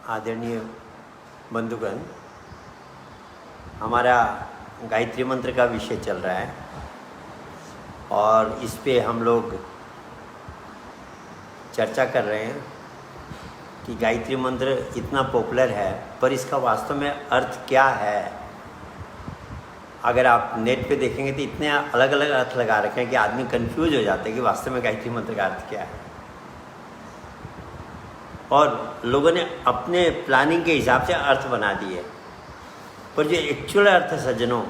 आदरणीय बंधुगण, हमारा गायत्री मंत्र का विषय चल रहा है और इस पे हम लोग चर्चा कर रहे हैं कि गायत्री मंत्र इतना पॉपुलर है पर इसका वास्तव में अर्थ क्या है। अगर आप नेट पे देखेंगे तो इतने अलग अलग अर्थ लगा रखे हैं कि आदमी कंफ्यूज हो जाता है कि वास्तव में गायत्री मंत्र का अर्थ क्या है। और लोगों ने अपने प्लानिंग के हिसाब से अर्थ बना दिए, पर जो एक्चुअल अर्थ है सज्जनों,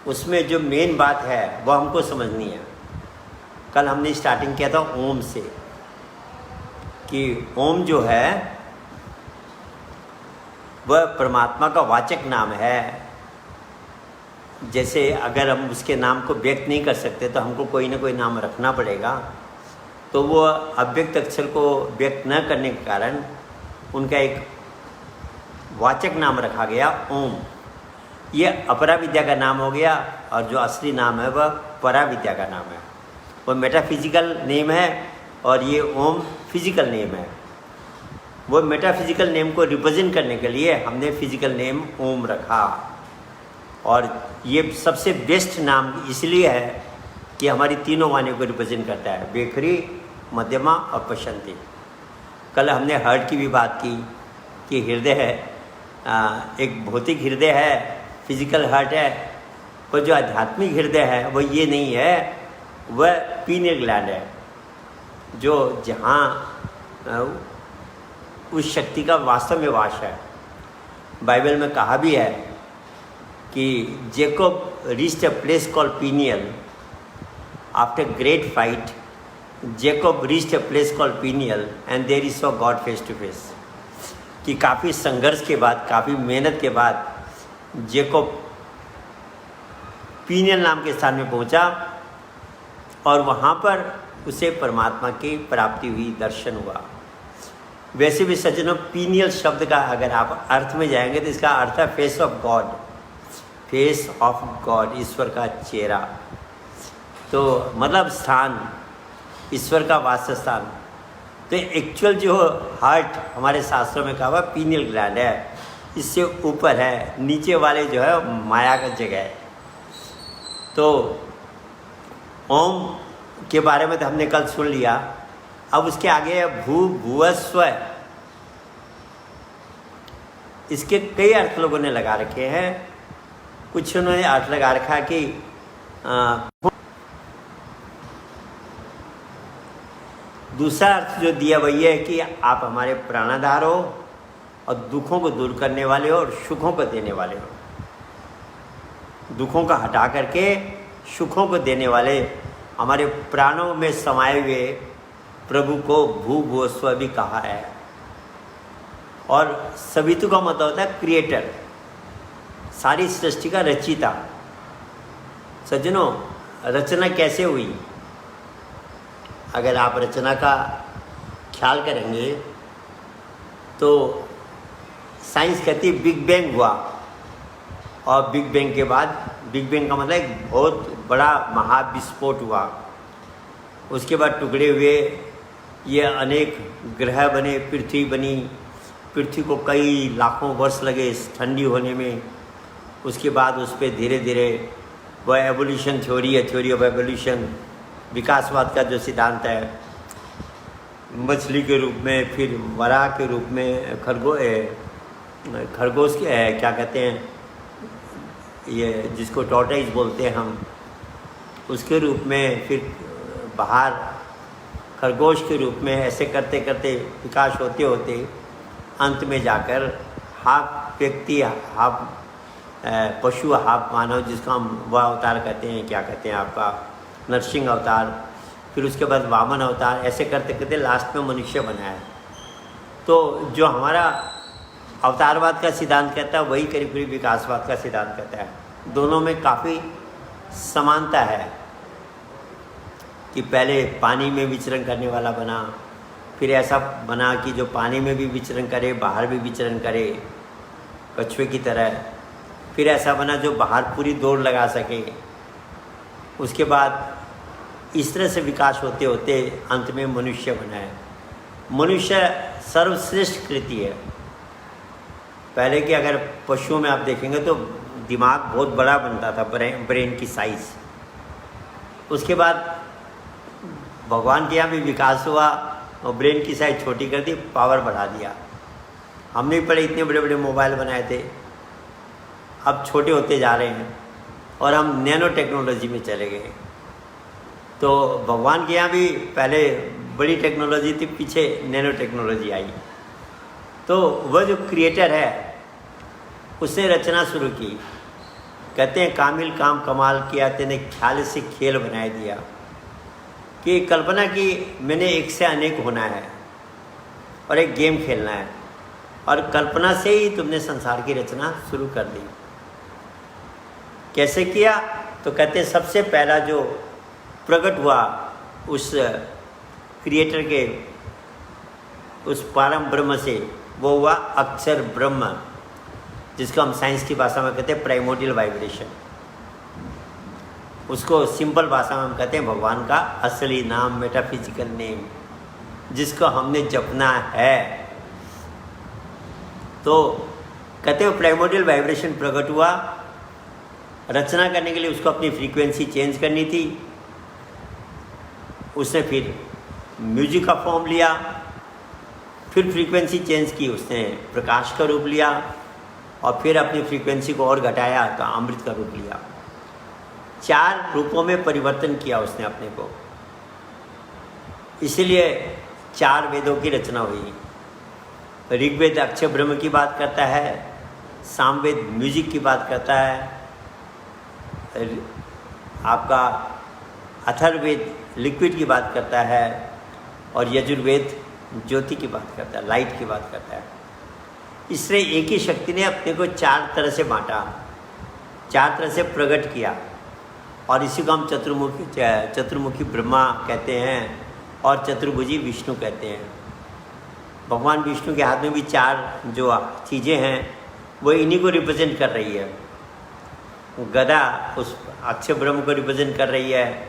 उसमें जो मेन बात है वो हमको समझनी है। कल हमने स्टार्टिंग किया था ओम से कि ओम जो है वह परमात्मा का वाचक नाम है। जैसे अगर हम उसके नाम को व्यक्त नहीं कर सकते तो हमको कोई ना कोई नाम रखना पड़ेगा, तो वो अव्यक्त अक्षर को व्यक्त न करने के कारण उनका एक वाचक नाम रखा गया ओम। ये अपरा विद्या का नाम हो गया और जो असली नाम है वह परा विद्या का नाम है। वो मेटाफिजिकल नेम है और ये ओम फिजिकल नेम है। वो मेटाफिजिकल नेम को रिप्रेजेंट करने के लिए हमने फिजिकल नेम ओम रखा। और ये सबसे बेस्ट नाम इसलिए है कि हमारी तीनों वाणियों को रिप्रेजेंट करता है, बेखरी, मध्यमा और पशंती। कल हमने हार्ट की भी बात की कि हृदय है, एक भौतिक हृदय है, फिजिकल हार्ट है, पर जो आध्यात्मिक हृदय है वो ये नहीं है, वह पीनियल ग्लैंड है, जो जहाँ उस शक्ति का वास्तव में वास है। बाइबल में कहा भी है कि Jacob reached a place called Peniel after great fight. Jacob reached a place called Peniel and there he saw God face to face. कि काफ़ी संघर्ष के बाद, काफ़ी मेहनत के बाद जेकब पीनियल नाम के स्थान में पहुंचा और वहाँ पर उसे परमात्मा की प्राप्ति हुई, दर्शन हुआ। वैसे भी सज्जनों, पीनियल शब्द का अगर आप अर्थ में जाएंगे तो इसका अर्थ है face of God. Face of God, ईश्वर का चेहरा। तो मतलब स्थान, ईश्वर का वास स्थान। तो एक्चुअल जो हार्ट हमारे शास्त्रों में कहा हुआ पीनियल ग्लैंड है, इससे ऊपर है, नीचे वाले जो है माया का जगह है। तो ओम के बारे में तो हमने कल सुन लिया। अब उसके आगे है भू भुव स्व। इसके कई अर्थ लोगों ने लगा रखे हैं। कुछ उन्होंने अर्थ लगा रखा है कि दूसरा अर्थ जो दिया वही है कि आप हमारे प्राणाधार हो और दुखों को दूर करने वाले हो और सुखों को देने वाले हो। दुखों का हटा करके सुखों को देने वाले हमारे प्राणों में समाये हुए प्रभु को भू भुव स्व भी कहा है। और सवितु का मतलब होता है क्रिएटर, सारी सृष्टि का रचिता। सज्जनों, रचना कैसे हुई? अगर आप रचना का ख्याल करेंगे तो साइंस कहती है बिग बैंग हुआ, और बिग बैंग के बाद, बिग बैंग का मतलब एक बहुत बड़ा महाविस्फोट हुआ। उसके बाद टुकड़े हुए, ये अनेक ग्रह बने, पृथ्वी बनी। पृथ्वी को कई लाखों वर्ष लगे ठंडी होने में। उसके बाद उस पर धीरे धीरे वह एवोल्यूशन थ्योरी है, थ्योरी ऑफ एवोल्यूशन, विकासवाद का जो सिद्धांत है, मछली के रूप में, फिर वराह के रूप में, खरगोश के क्या कहते हैं, ये जिसको टॉर्टोइज बोलते हैं हम, उसके रूप में, फिर बाहर खरगोश के रूप में, ऐसे करते करते विकास होते होते अंत में जाकर हाफ व्यक्ति, हाफ पशु, हाफ मानव, जिसको हम वह अवतार कहते हैं, क्या कहते हैं आपका, नरसिंह अवतार, फिर उसके बाद वामन अवतार, ऐसे करते करते लास्ट में मनुष्य बना है। तो जो हमारा अवतारवाद का सिद्धांत कहता है वही करीब करीब विकासवाद का सिद्धांत कहता है। दोनों में काफ़ी समानता है कि पहले पानी में विचरण करने वाला बना, फिर ऐसा बना कि जो पानी में भी विचरण करे, बाहर भी विचरण करे, कछुए की तरह। फिर ऐसा बना जो बाहर पूरी दौड़ लगा सके। उसके बाद इस तरह से विकास होते होते अंत में मनुष्य बना है। मनुष्य सर्वश्रेष्ठ कृति है। पहले के अगर पशुओं में आप देखेंगे तो दिमाग बहुत बड़ा बनता था, ब्रेन की साइज। उसके बाद भगवान के यहाँ भी विकास हुआ और ब्रेन की साइज छोटी कर दी, पावर बढ़ा दिया। हमने पहले इतने बड़े बड़े मोबाइल बनाए थे, अब छोटे होते जा रहे हैं और हम नैनो टेक्नोलॉजी में चले गए। तो भगवान के यहाँ भी पहले बड़ी टेक्नोलॉजी थी, पीछे नैनो टेक्नोलॉजी आई। तो वह जो क्रिएटर है उसने रचना शुरू की। कहते हैं कामिल काम कमाल किया तेने ख्याल से खेल बनाए दिया, कि कल्पना की मैंने एक से अनेक होना है और एक गेम खेलना है, और कल्पना से ही तुमने संसार की रचना शुरू कर दी। कैसे किया? तो कहते हैं सबसे पहला जो प्रकट हुआ उस क्रिएटर के, उस परम ब्रह्म से, वो हुआ अक्षर ब्रह्म, जिसको हम साइंस की भाषा में कहते हैं प्राइमोर्डियल वाइब्रेशन। उसको सिंपल भाषा में हम कहते हैं भगवान का असली नाम, मेटाफिजिकल नेम, जिसको हमने जपना है। तो कहते हैं प्राइमोर्डियल वाइब्रेशन प्रकट हुआ। रचना करने के लिए उसको अपनी फ्रीक्वेंसी चेंज करनी थी। उसने फिर म्यूजिक का फॉर्म लिया, फिर फ्रीक्वेंसी चेंज की, उसने प्रकाश का रूप लिया, और फिर अपनी फ्रीक्वेंसी को और घटाया तो अमृत का रूप लिया। 4 रूपों में परिवर्तन किया उसने अपने को। इसलिए 4 वेदों की रचना हुई। ऋग्वेद अक्षर ब्रह्म की बात करता है, सामवेद म्यूजिक की बात करता है, आपका अथर्ववेद लिक्विड की बात करता है, और यजुर्वेद ज्योति की बात करता है, लाइट की बात करता है। इसलिए एक ही शक्ति ने अपने को 4 तरह से बांटा, 4 तरह से प्रकट किया, और इसी को हम चतुर्मुखी ब्रह्मा कहते हैं और चतुर्भुजी विष्णु कहते हैं। भगवान विष्णु के हाथ में भी 4 जो चीज़ें हैं वो इन्हीं को रिप्रेजेंट कर रही है। गदा उस अक्षर ब्रह्म को रिप्रेजेंट कर रही है,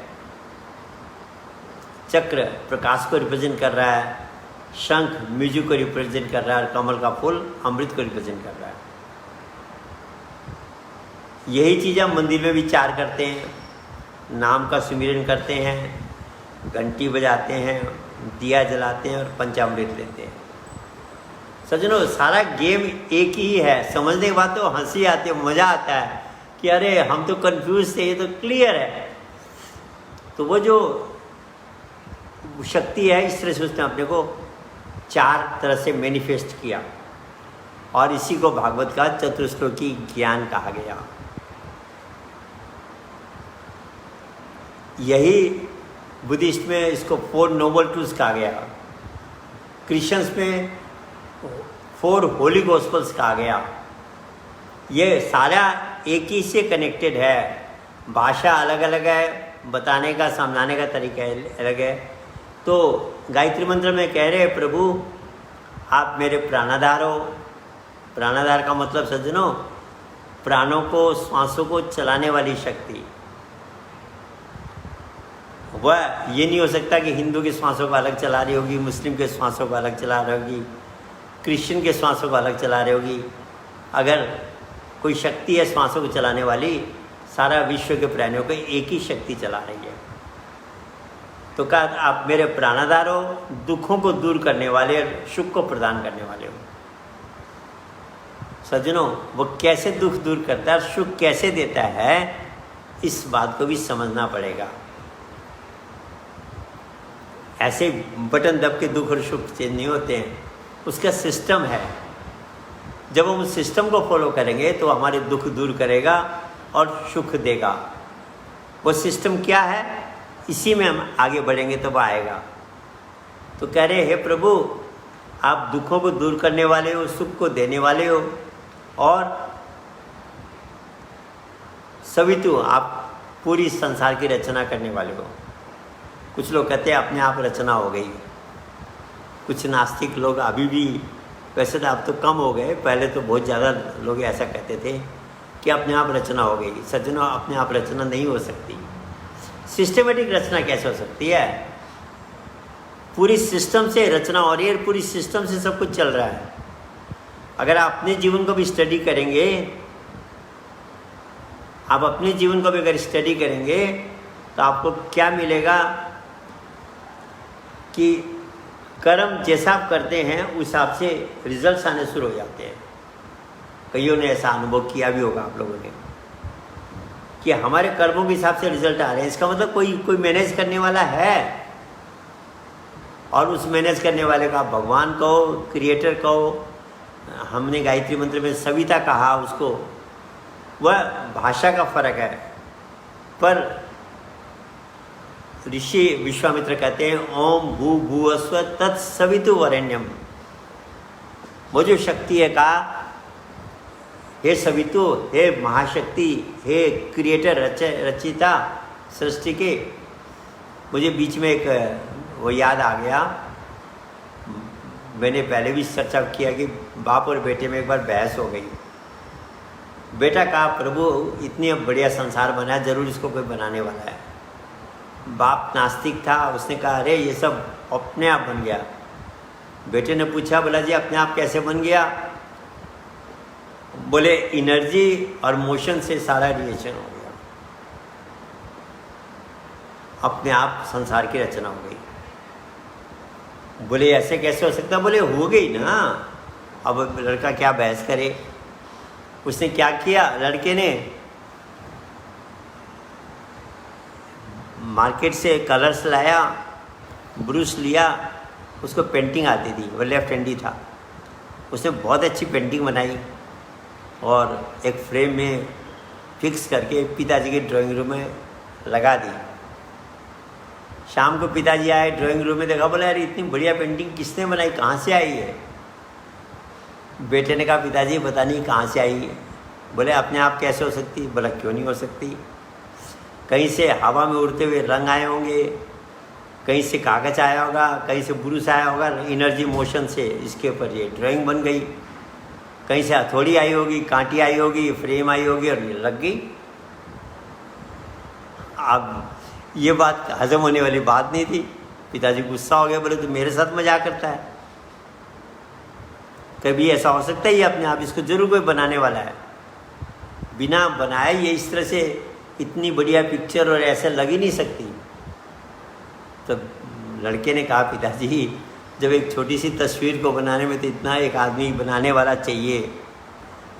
चक्र प्रकाश को रिप्रेजेंट कर रहा है, शंख म्यूजिक को रिप्रेजेंट कर रहा है, और कमल का फूल अमृत को रिप्रेजेंट कर रहा है। यही चीज़ हम मंदिर में भी 4 करते हैं, नाम का सुमिरन करते हैं, घंटी बजाते हैं, दिया जलाते हैं और पंचामृत लेते हैं। सज्जनों, सारा गेम एक ही है। समझने के बाद तो हंसी आती है, मज़ा आता है कि अरे हम तो कंफ्यूज थे, ये तो क्लियर है। तो वो जो शक्ति है, इस तरह से उसने अपने को 4 तरह से मैनिफेस्ट किया, और इसी को भागवत का चतुश्लोकी ज्ञान कहा गया। यही बुद्धिस्ट में इसको 4 नोबल ट्रूथ्स कहा गया, क्रिश्चियंस में 4 होली गॉस्पेल्स कहा गया। ये सारा एक ही से कनेक्टेड है, भाषा अलग अलग है, बताने का समझाने का तरीका अलग है। तो गायत्री मंत्र में कह रहे हैं प्रभु आप मेरे प्राणाधार हो। प्राणाधार का मतलब सज्जनों, प्राणों को, श्वासों को चलाने वाली शक्ति। वह ये नहीं हो सकता कि हिंदू के श्वासों को अलग चला रही होगी, मुस्लिम के श्वासों को अलग चला रही होगी, क्रिश्चियन के श्वासों को अलग चला रही होगी। अगर कोई शक्ति है श्वासों को चलाने वाली, सारा विश्व के प्राणियों को एक ही शक्ति चला रही है। तो कहा आप मेरे प्राणाधार हो, दुखों को दूर करने वाले, सुख को प्रदान करने वाले हो। सज्जनों, वो कैसे दुख दूर करता है, सुख कैसे देता है, इस बात को भी समझना पड़ेगा। ऐसे बटन दब के दुख और सुख चेंज नहीं होते हैं, उसका सिस्टम है। जब हम उस सिस्टम को फॉलो करेंगे तो हमारे दुख दूर करेगा और सुख देगा। वो सिस्टम क्या है, इसी में हम आगे बढ़ेंगे तो वह आएगा। तो कह रहे हे प्रभु आप दुखों को दूर करने वाले हो, सुख को देने वाले हो, और सवितु आप पूरी संसार की रचना करने वाले हो। कुछ लोग कहते हैं अपने आप रचना हो गई। कुछ नास्तिक लोग अभी भी, वैसे तो अब तो कम हो गए, पहले तो बहुत ज़्यादा लोग ऐसा कहते थे कि अपने आप रचना हो गई। सज्जनों, अपने आप रचना नहीं हो सकती। सिस्टमेटिक रचना कैसे हो सकती है? पूरी सिस्टम से रचना हो रही है, पूरी सिस्टम से सब कुछ चल रहा है। अगर आप अपने जीवन को भी स्टडी करेंगे, आप अपने जीवन को भी अगर स्टडी करेंगे तो आपको क्या मिलेगा कि कर्म जैसा आप करते हैं उस हिसाब से रिजल्ट्स आने शुरू हो जाते हैं। कईयों ने ऐसा अनुभव किया भी होगा आप लोगों ने कि हमारे कर्मों के हिसाब से रिजल्ट आ रहे हैं। इसका मतलब कोई मैनेज करने वाला है, और उस मैनेज करने वाले का भगवान कहो, क्रिएटर कहो, हमने गायत्री मंत्र में सविता कहा उसको, वह भाषा का फर्क है। पर ऋषि विश्वामित्र कहते हैं ओम भू भुवस्व तत्सवितुर्वरेण्यम। वो जो शक्ति है का, हे सवितु, हे महाशक्ति, हे क्रिएटर, रचिता सृष्टि के। मुझे बीच में एक वो याद आ गया, मैंने पहले भी चर्चा किया कि बाप और बेटे में एक बार बहस हो गई। बेटा कहा प्रभु इतनी बढ़िया संसार बना है, जरूर इसको कोई बनाने वाला है। बाप नास्तिक था, उसने कहा अरे ये सब अपने आप बन गया। बेटे ने पूछा, बोला जी अपने आप कैसे बन गया? बोले एनर्जी और मोशन से सारा रिएक्शन हो गया, अपने आप संसार की रचना हो गई। बोले ऐसे कैसे हो सकता? बोले हो गई ना। अब लड़का क्या बहस करे। उसने क्या किया, लड़के ने मार्केट से कलर्स लाया, ब्रश लिया, उसको पेंटिंग आती थी, वो लेफ्ट हैंडी था। उसने बहुत अच्छी पेंटिंग बनाई और एक फ्रेम में फिक्स करके पिताजी के ड्राइंग रूम में लगा दी। शाम को पिताजी आए, ड्राइंग रूम में देखा, बोला यार इतनी बढ़िया पेंटिंग किसने बनाई, कहाँ से आई है? बेटे ने कहा पिताजी पता नहीं कहाँ से आई है। बोले अपने आप कैसे हो सकती? बोला क्यों नहीं हो सकती, कहीं से हवा में उड़ते हुए रंग आए होंगे, कहीं से कागज आया होगा, कहीं से ब्रश आया होगा, एनर्जी मोशन से इसके ऊपर ये ड्राइंग बन गई। कहीं से हथौड़ी आई होगी, कांटी आई होगी, फ्रेम आई होगी और ये लग गई। अब ये बात हजम होने वाली बात नहीं थी। पिताजी गुस्सा हो गया, बोले तो मेरे साथ मजाक करता है, कभी ऐसा हो सकता है ये अपने आप, इसको जरूर कोई बनाने वाला है। बिना बनाए ये इस तरह से इतनी बढ़िया पिक्चर और ऐसे लग ही नहीं सकती। तो लड़के ने कहा पिताजी जब एक छोटी सी तस्वीर को बनाने में तो इतना एक आदमी बनाने वाला चाहिए,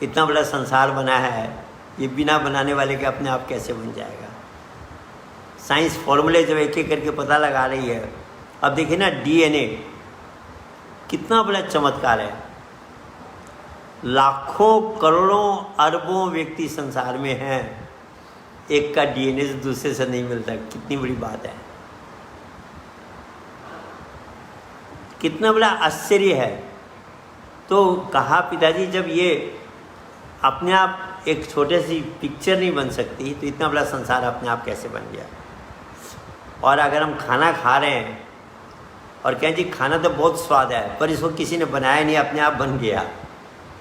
इतना बड़ा संसार बना है, ये बिना बनाने वाले के अपने आप कैसे बन जाएगा? साइंस फॉर्मूले जब एक एक करके पता लगा रही है। अब देखिए ना डीएनए कितना बड़ा चमत्कार है। लाखों करोड़ों अरबों व्यक्ति संसार में हैं, एक का डीएनए दूसरे से नहीं मिलता। कितनी बड़ी बात है, कितना बड़ा आश्चर्य है। तो कहा पिताजी जब ये अपने आप एक छोटे सी पिक्चर नहीं बन सकती तो इतना बड़ा संसार अपने आप कैसे बन गया? और अगर हम खाना खा रहे हैं और कहें जी खाना तो बहुत स्वाद है पर इसको किसी ने बनाया नहीं, अपने आप बन गया,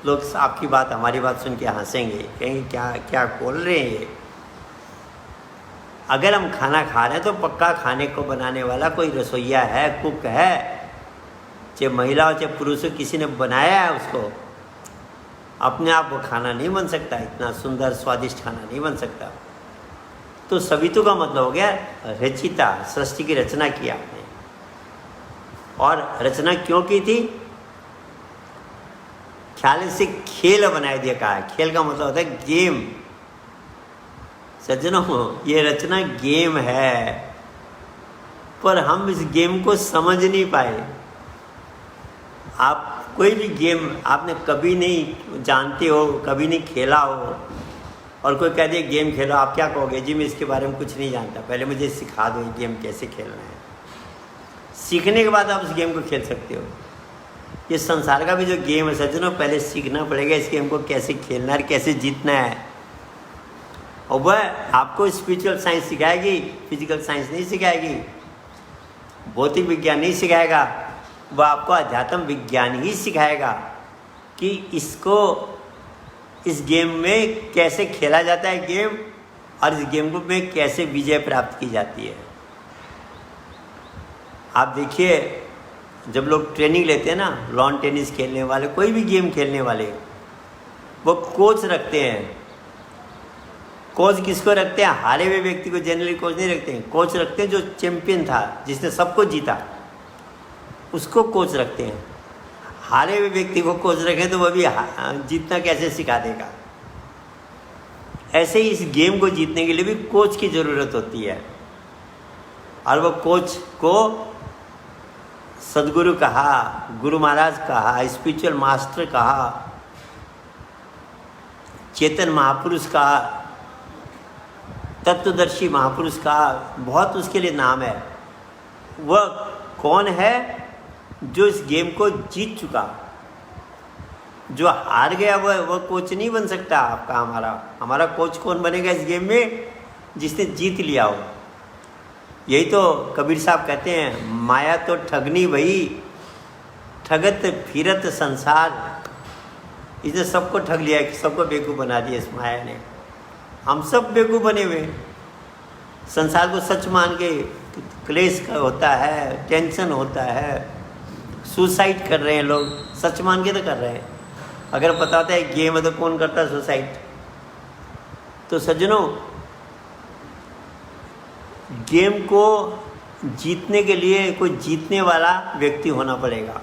लोग आपकी बात हमारी बात सुन के हंसेंगे, कहेंगे क्या क्या बोल रहे हैं ये। अगर हम खाना खा रहे हैं तो पक्का खाने को बनाने वाला कोई रसोईया है, कुक है, चाहे महिला हो चाहे पुरुष हो, किसी ने बनाया है उसको। अपने आप वो खाना नहीं बन सकता, इतना सुंदर स्वादिष्ट खाना नहीं बन सकता। तो सवितु का मतलब हो गया रचिता, सृष्टि की रचना की आपने। और रचना क्यों की थी? ख्याल से खेल बना दिया। कहा है खेल का मतलब होता है गेम। सज्जनों ये रचना गेम है, पर हम इस गेम को समझ नहीं पाए। आप कोई भी गेम आपने कभी नहीं जानते हो, कभी नहीं खेला हो, और कोई कह दे गेम खेलो, आप क्या कहोगे? जी मैं इसके बारे में कुछ नहीं जानता, पहले मुझे सिखा दो गेम कैसे खेलना है। सीखने के बाद आप उस गेम को खेल सकते हो। ये संसार का भी जो गेम है सज्जनों, पहले सीखना पड़ेगा इस गेम को कैसे खेलना है, कैसे जीतना है। और वह आपको स्पिरिचुअल साइंस सिखाएगी, फिजिकल साइंस नहीं सिखाएगी, भौतिक विज्ञान नहीं सिखाएगा, वह आपको अध्यात्म विज्ञान ही सिखाएगा कि इसको इस गेम में कैसे खेला जाता है गेम, और इस गेम को में कैसे विजय प्राप्त की जाती है। आप देखिए जब लोग ट्रेनिंग लेते हैं ना, लॉन टेनिस खेलने वाले, कोई भी गेम खेलने वाले, वो कोच रखते हैं। कोच किसको रखते हैं? हारे हुए व्यक्ति को जनरली कोच नहीं रखते हैं। कोच रखते हैं जो चैंपियन था, जिसने सबको जीता, उसको कोच रखते हैं। हारे हुए व्यक्ति को कोच रखें तो वह भी जीतना कैसे सिखा देगा। ऐसे ही इस गेम को जीतने के लिए भी कोच की ज़रूरत होती है, और वो कोच को सदगुरु कहा, गुरु महाराज कहा, स्पिरिचुअल मास्टर कहा, चेतन महापुरुष कहा, तत्वदर्शी महापुरुष कहा, बहुत उसके लिए नाम है। वह कौन है? जो इस गेम को जीत चुका। जो हार गया वह कोच नहीं बन सकता आपका। हमारा कोच कौन बनेगा इस गेम में? जिसने जीत लिया हो। यही तो कबीर साहब कहते हैं, माया तो ठगनी भई, ठगत फिरत संसार। इसने सबको ठग लिया, सबको बेवकूफ़ बना दिया इस माया ने। हम सब बेवकूफ़ बने हुए, संसार को सच मान के क्लेश का होता है, टेंशन होता है, सुसाइड कर रहे हैं लोग, सच मान के तो कर रहे हैं। अगर पता होता है गेम है तो कौन करता है सुसाइड? तो सज्जनों, गेम को जीतने के लिए कोई जीतने वाला व्यक्ति होना पड़ेगा।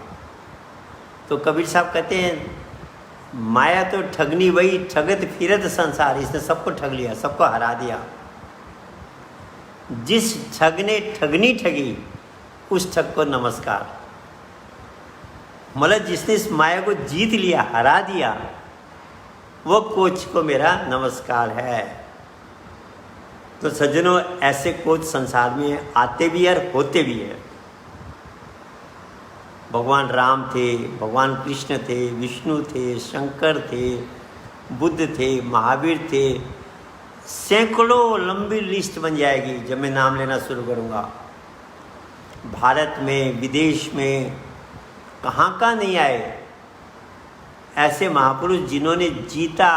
तो कबीर साहब कहते हैं, माया तो ठगनी वही, ठगत फिरत संसार। इसने सबको ठग लिया, सबको हरा दिया। जिस ठग ने ठगनी ठगी, उस ठग को नमस्कार। मतलब जिसने इस माया को जीत लिया, हरा दिया, वो कोच को मेरा नमस्कार है। तो सज्जनों, ऐसे कोच संसार में आते भी हैं और होते भी हैं। भगवान राम थे, भगवान कृष्ण थे, विष्णु थे, शंकर थे, बुद्ध थे, महावीर थे। सैकड़ों लंबी लिस्ट बन जाएगी जब मैं नाम लेना शुरू करूँगा। भारत में, विदेश में, कहाँ नहीं आए ऐसे महापुरुष जिन्होंने जीता,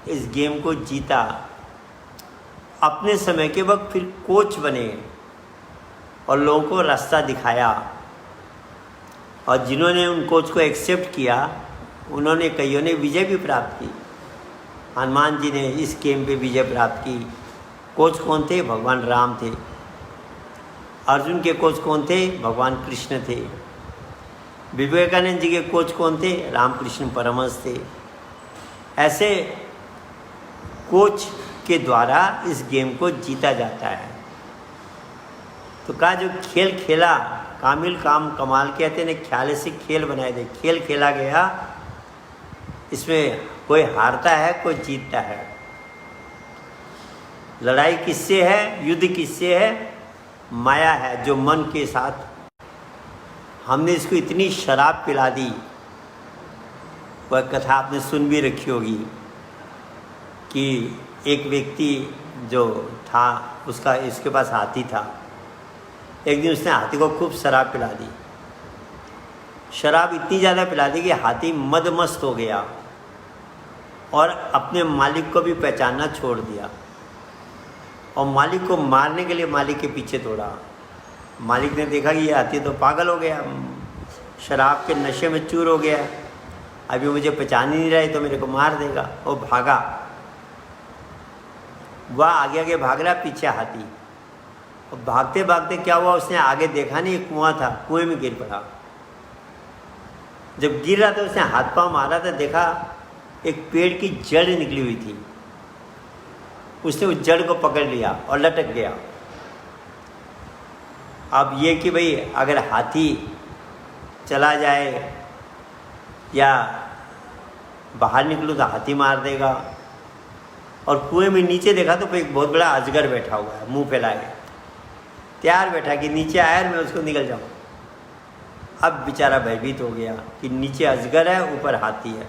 इस गेम को जीता। अपने समय के वक्त फिर कोच बने और लोगों को रास्ता दिखाया, और जिन्होंने उन कोच को एक्सेप्ट किया, उन्होंने कईयों ने विजय भी प्राप्त की। हनुमान जी ने इस गेम पे विजय प्राप्त की। कोच कौन थे? भगवान राम थे। अर्जुन के कोच कौन थे? भगवान कृष्ण थे। विवेकानंद जी के कोच कौन थे? रामकृष्ण परमहंस थे। ऐसे कोच के द्वारा इस गेम को जीता जाता है। तो कहा, जो खेल खेला कामिल काम कमाल, कहते हैं ख्याल से खेल बनाए दे। खेल खेला गया, इसमें कोई हारता है, कोई जीतता है। लड़ाई किससे है? युद्ध किससे है? माया है, जो मन के साथ। हमने इसको इतनी शराब पिला दी। वह कथा आपने सुन भी रखी होगी कि एक व्यक्ति जो था, उसका इसके पास हाथी था। एक दिन उसने हाथी को खूब शराब पिला दी। शराब इतनी ज़्यादा पिला दी कि हाथी मदमस्त हो गया और अपने मालिक को भी पहचानना छोड़ दिया, और मालिक को मारने के लिए मालिक के पीछे दौड़ा। मालिक ने देखा कि ये हाथी तो पागल हो गया, शराब के नशे में चूर हो गया, अभी मुझे पहचान ही नहीं रहा है तो मेरे को मार देगा। वो भागा, वह आगे आगे भाग रहा, पीछे हाथी। और भागते भागते क्या हुआ, उसने आगे देखा नहीं, एक कुआं था, कुएं में गिर पड़ा। जब गिर रहा था, उसने हाथ पांव मारा था, देखा एक पेड़ की जड़ निकली हुई थी। उसने उस जड़ को पकड़ लिया और लटक गया। अब ये कि भाई अगर हाथी चला जाए या बाहर निकलूँ तो हाथी मार देगा। और कुएं में नीचे देखा तो एक बहुत बड़ा अजगर बैठा हुआ है, मुंह फैलाए, तैयार बैठा कि नीचे आया और मैं उसको निकल जाऊँ। अब बेचारा भयभीत हो गया कि नीचे अजगर है, ऊपर हाथी है,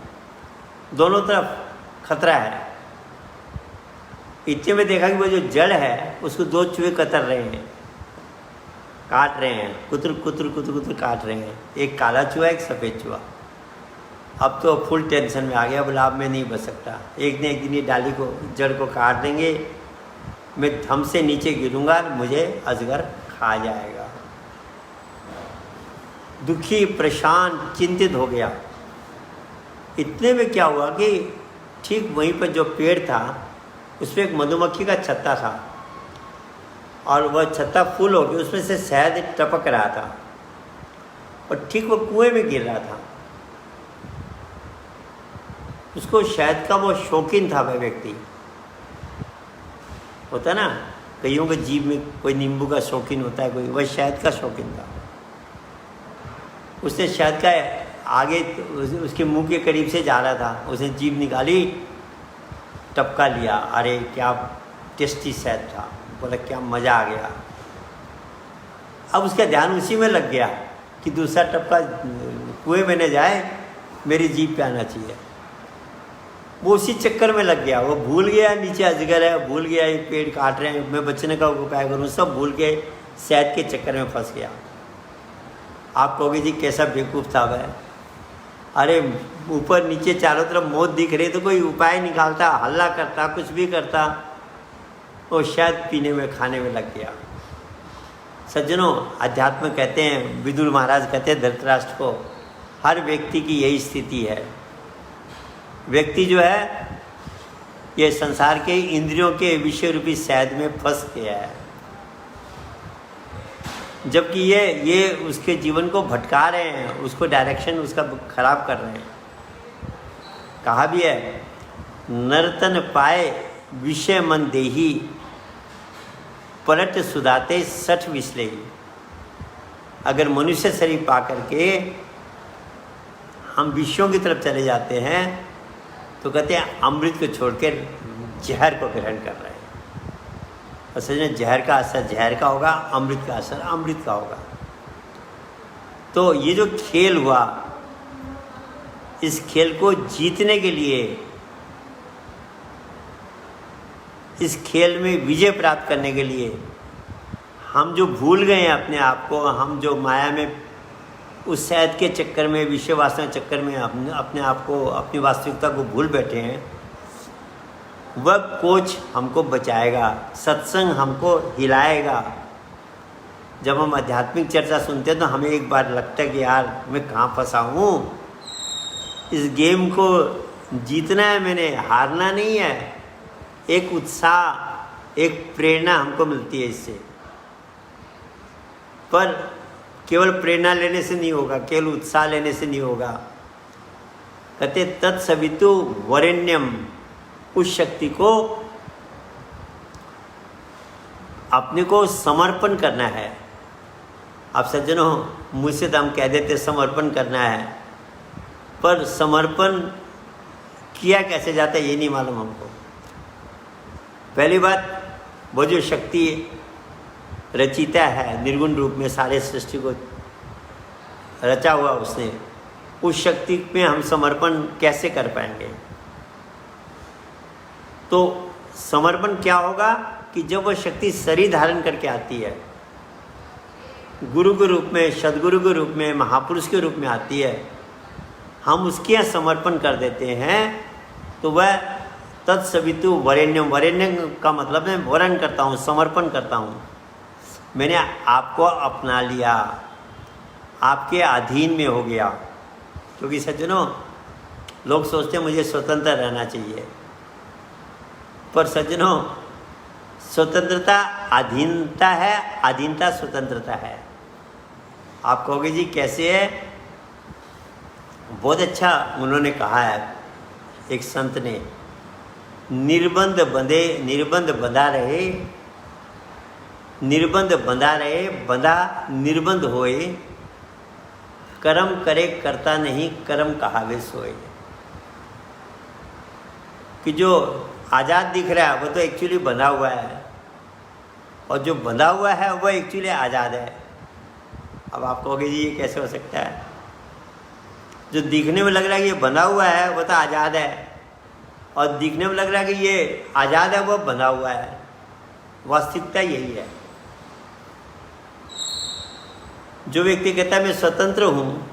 दोनों तरफ खतरा है। इतने में देखा कि वो जो जड़ है उसको दो चूहे कतर रहे हैं, काट रहे हैं, कुतर कुतर कुतर कुतर काट रहे हैं। एक काला चूहा, एक सफ़ेद चूहा। अब तो फुल टेंशन में आ गया, बोला अब मैं नहीं बच सकता, एक न एक दिन ये डाली को, जड़ को काट देंगे, मैं हमसे नीचे गिरूंगा, मुझे अजगर खा जाएगा। दुखी, परेशान, चिंतित हो गया। इतने में क्या हुआ कि ठीक वहीं पर जो पेड़ था उस पर एक मधुमक्खी का छत्ता था और वह छत्ता फुल हो गया, उसमें से शहद टपक रहा था और ठीक वो कुएं में गिर रहा था। उसको शहद का वो शौकीन था, वह व्यक्ति होता ना, कईयों के जीव में कोई नींबू का शौकीन होता है, कोई, वह शहद का शौकीन था। उसने शहद का आगे उसके मुंह के करीब से जा रहा था, उसने जीभ निकाली, टपका लिया, अरे क्या टेस्टी शहद था, बोला क्या मज़ा आ गया। अब उसका ध्यान उसी में लग गया कि दूसरा टपका कुएं में न जाए, मेरी जीभ पे आना चाहिए। वो उसी चक्कर में लग गया, वो भूल गया नीचे अजगर है, भूल गया ये पेड़ काट रहे हैं, मैं बचने का उपाय करूँ, सब भूल के शहद के चक्कर में फंस गया। आप कहोगे जी कैसा बेवकूफ़ था वह, अरे ऊपर नीचे चारों तरफ मौत दिख रही तो कोई उपाय निकालता, हल्ला करता, कुछ भी करता, वो शायद पीने में खाने में लग गया। सज्जनों, अध्यात्म कहते हैं, विदुर महाराज कहते हैं धृतराष्ट्र को, हर व्यक्ति की यही स्थिति है। व्यक्ति जो है ये संसार के इंद्रियों के विषय रूपी शहद में फंस गया है, जबकि ये उसके जीवन को भटका रहे हैं, उसको डायरेक्शन उसका खराब कर रहे हैं। कहा भी है, नर्तन पाए विषय मन देही, पलट सुधाते सठ विश्लेही। अगर मनुष्य शरीर पा करके हम विषयों की तरफ चले जाते हैं तो कहते हैं अमृत को छोड़कर जहर को ग्रहण कर रहे हैं। असल में जहर का असर जहर का होगा, अमृत का असर अमृत का होगा। तो ये जो खेल हुआ, इस खेल को जीतने के लिए, इस खेल में विजय प्राप्त करने के लिए हम जो भूल गए हैं अपने आप को, हम जो माया में उस शहद के चक्कर में, विषय वासना चक्कर में अपने आप को, अपनी वास्तविकता को भूल बैठे हैं, वह कोच हमको बचाएगा, सत्संग हमको हिलाएगा। जब हम आध्यात्मिक चर्चा सुनते हैं तो हमें एक बार लगता है कि यार मैं कहाँ फंसा हूँ, इस गेम को जीतना है मैंने, हारना नहीं है। एक उत्साह, एक प्रेरणा हमको मिलती है इससे। पर केवल प्रेरणा लेने से नहीं होगा, केवल उत्साह लेने से नहीं होगा। कहते तत्सवितु वरेण्यम, उस शक्ति को अपने को समर्पण करना है। आप सज्जनों, मुझसे तो हम कह देते समर्पण करना है, पर समर्पण किया कैसे जाता है ये नहीं मालूम हमको। पहली बात, वो जो शक्ति रचिता है निर्गुण रूप में, सारे सृष्टि को रचा हुआ उसने, उस शक्ति में हम समर्पण कैसे कर पाएंगे। तो समर्पण क्या होगा कि जब वह शक्ति शरीर धारण करके आती है, गुरु के रूप में, सदगुरु के रूप में, महापुरुष के रूप में आती है, हम उसके यहाँ समर्पण कर देते हैं, तो वह तत्सवितु वरेण्यम, वरेण्यम का मतलब मैं वरण करता हूँ, समर्पण करता हूँ। मैंने आपको अपना लिया, आपके अधीन में हो गया। क्योंकि सज्जनों, लोग सोचते हैं मुझे स्वतंत्र रहना चाहिए, पर सज्जनों, स्वतंत्रता अधीनता है, अधीनता स्वतंत्रता है। आप कहोगे जी कैसे है? बहुत अच्छा उन्होंने कहा है एक संत ने, निर्बंध बंधे, निर्बंध बंधा रहे, निर्बंध बंधा रहे, बंधा निर्बंध होए, कर्म करे करता नहीं, कर्म कहावे सोए। कि जो आज़ाद दिख रहा है वो तो एक्चुअली बंधा हुआ है, और जो बंधा हुआ है वह एक्चुअली आज़ाद है। अब आप कहोगे जी ये कैसे हो सकता है? जो दिखने में लग रहा है कि ये बंधा हुआ है वो तो आज़ाद है, और दिखने में लग रहा है कि ये आज़ाद है वो बंधा हुआ है। वास्तविकता यही है। जो व्यक्ति कहता है मैं स्वतंत्र हूँ,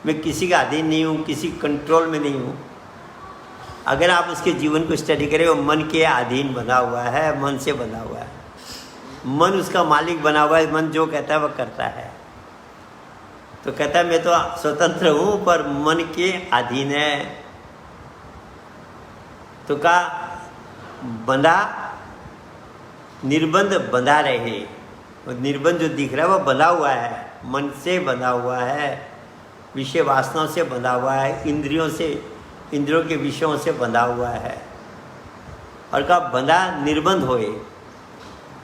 मैं किसी का अधीन नहीं हूँ, किसी कंट्रोल में नहीं हूँ, अगर आप उसके जीवन को स्टडी करें, वो मन के अधीन बना हुआ है, मन से बना हुआ है, मन उसका मालिक बना हुआ है, मन जो कहता है वह करता है। तो कहता है मैं तो स्वतंत्र हूं पर मन के अधीन है। तो कहा बंधा निर्बंध बंधा रहे, और निर्बंध जो दिख रहा है वो बंधा हुआ है, मन से बंधा हुआ है, विषय वासनाओं से बंधा हुआ है, इंद्रियों से, इंद्रियों के विषयों से बंधा हुआ है। और कहा बंधा निर्बंध होए।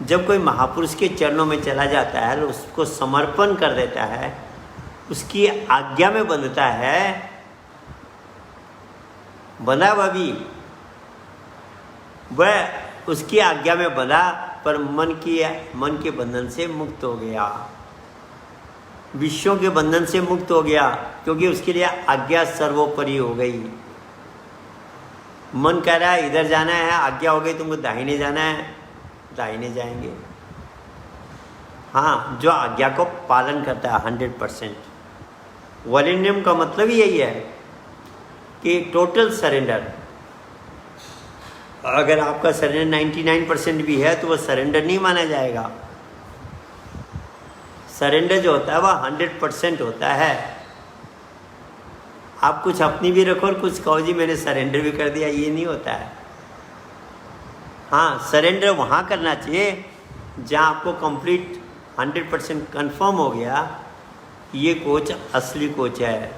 जब कोई महापुरुष के चरणों में चला जाता है और उसको समर्पण कर देता है, उसकी आज्ञा में बंधता है, बंधा हुआ भी वह उसकी आज्ञा में बंधा, पर मन के बंधन से मुक्त हो गया, विषयों के बंधन से मुक्त हो गया, क्योंकि उसके लिए आज्ञा सर्वोपरि हो गई। मन कह रहा है इधर जाना है, आज्ञा हो गई तुमको दाहिने जाना है, दाहिने जाएंगे। हाँ, जो आज्ञा को पालन करता है 100%। वरेण्यम का मतलब ही यही है कि टोटल सरेंडर। अगर आपका सरेंडर 99% भी है तो वह सरेंडर नहीं माना जाएगा। सरेंडर जो होता है वह 100% होता है। आप कुछ अपनी भी रखो और कुछ कहो जी मैंने सरेंडर भी कर दिया, ये नहीं होता है। हाँ, सरेंडर वहाँ करना चाहिए जहाँ आपको कंप्लीट 100% कंफर्म हो गया ये कोच असली कोच है,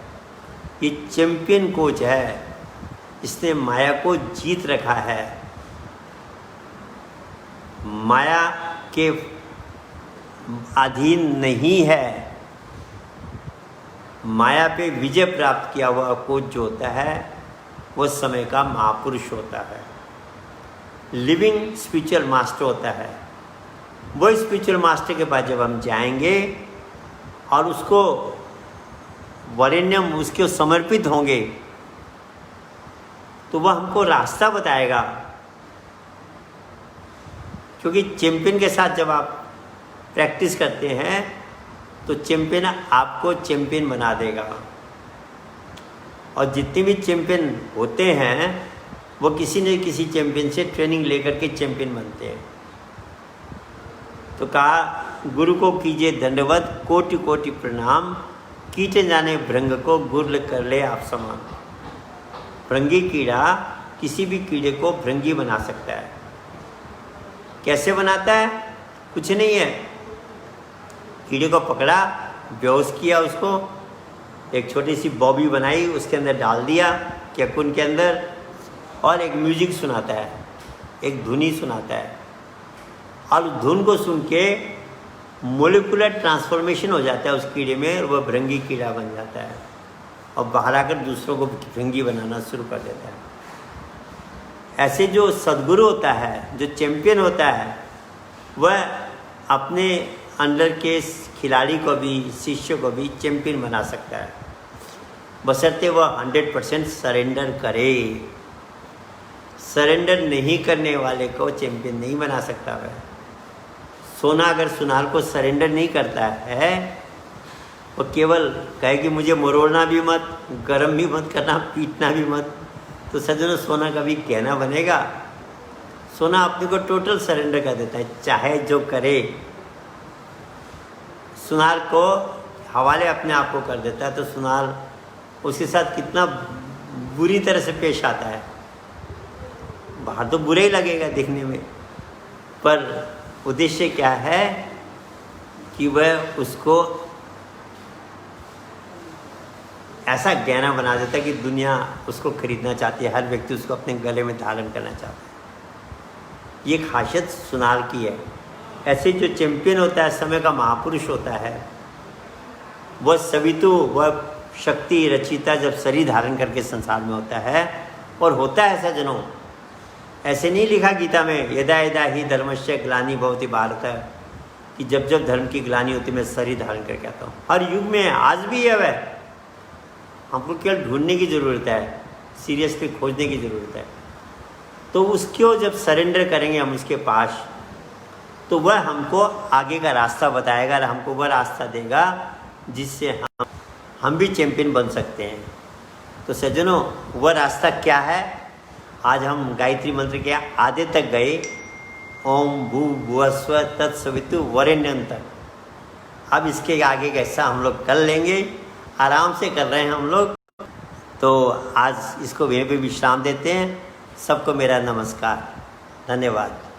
ये चैंपियन कोच है, इसने माया को जीत रखा है, माया के अधीन नहीं है, माया पे विजय प्राप्त किया हुआ कोच जो होता है वो समय का महापुरुष होता है, लिविंग स्पिरिचुअल मास्टर होता है। वो स्पिरिचुअल मास्टर के पास जब हम जाएंगे और उसको वरेण्यम उसके समर्पित होंगे तो वह हमको रास्ता बताएगा। क्योंकि चैंपियन के साथ जब आप प्रैक्टिस करते हैं तो चैंपियन आपको चैंपियन बना देगा। और जितने भी चैंपियन होते हैं वो किसी न किसी चैंपियन से ट्रेनिंग लेकर के चैंपियन बनते हैं। तो कहा गुरु को कीजिए दंडवत, कोटि कोटि प्रणाम, कीटे जाने भृंग को गुर्ल कर ले आप समान। भृंगी कीड़ा किसी भी कीड़े को भृंगी बना सकता है। कैसे बनाता है? कुछ नहीं है, कीड़े को पकड़ा, बेहोश किया, उसको एक छोटी सी बॉबी बनाई, उसके अंदर डाल दिया कैकुन के अंदर, और एक म्यूजिक सुनाता है, एक धुनी सुनाता है, और धुन को सुन के मोलिकुलर ट्रांसफॉर्मेशन हो जाता है उस कीड़े में, और वह भृंगी कीड़ा बन जाता है और बाहर आकर दूसरों को भृंगी बनाना शुरू कर देता है। ऐसे जो सद्गुरु होता है, जो चैंपियन होता है, वह अपने अंदर के खिलाड़ी को भी, शिष्य को भी चैंपियन बना सकता है, बशर्ते वह 100% सरेंडर करे। सरेंडर नहीं करने वाले को चैंपियन नहीं बना सकता। वह सोना अगर सुनार को सरेंडर नहीं करता है, वो केवल कहे कि मुझे मरोड़ना भी मत, गर्म भी मत करना, पीटना भी मत, तो सज्जनों सोना कभी गहना बनेगा? सोना अपने को टोटल सरेंडर कर देता है, चाहे जो करे। सुनार को हवाले अपने आप को कर देता है, तो सुनार उसके साथ कितना बुरी तरह से पेश आता है। बाहर तो बुरा ही लगेगा दिखने में, पर उद्देश्य क्या है कि वह उसको ऐसा गहना बना देता है कि दुनिया उसको खरीदना चाहती है, हर व्यक्ति उसको अपने गले में धारण करना चाहता है। ये खासियत सुनार की है। ऐसे जो चैंपियन होता है, समय का महापुरुष होता है, वह सवितु, वह शक्ति रचिता जब शरीर धारण करके संसार में होता है, और होता है सज्जनों, ऐसे नहीं लिखा गीता में यदा यदा ही धर्मस्य ग्लानि भवति भारत, कि जब जब धर्म की ग्लानि होती मैं शरीर धारण करके आता हूँ। हर युग में आज भी है वह, हमको केवल ढूंढने की ज़रूरत है, सीरियसली खोजने की ज़रूरत है। तो उसको जब सरेंडर करेंगे हम उसके पास, तो वह हमको आगे का रास्ता बताएगा और हमको वह रास्ता देगा जिससे हम भी चैंपियन बन सकते हैं। तो सज्जनों, वह रास्ता क्या है? आज हम गायत्री मंत्र के आधे तक गए, ओम भू भुवस्व तत्सवितु वरेण्यं तक। अब इसके आगे कैसा हम लोग कर लेंगे, आराम से कर रहे हैं हम लोग। तो आज इसको यहीं पे विश्राम देते हैं। सबको मेरा नमस्कार, धन्यवाद।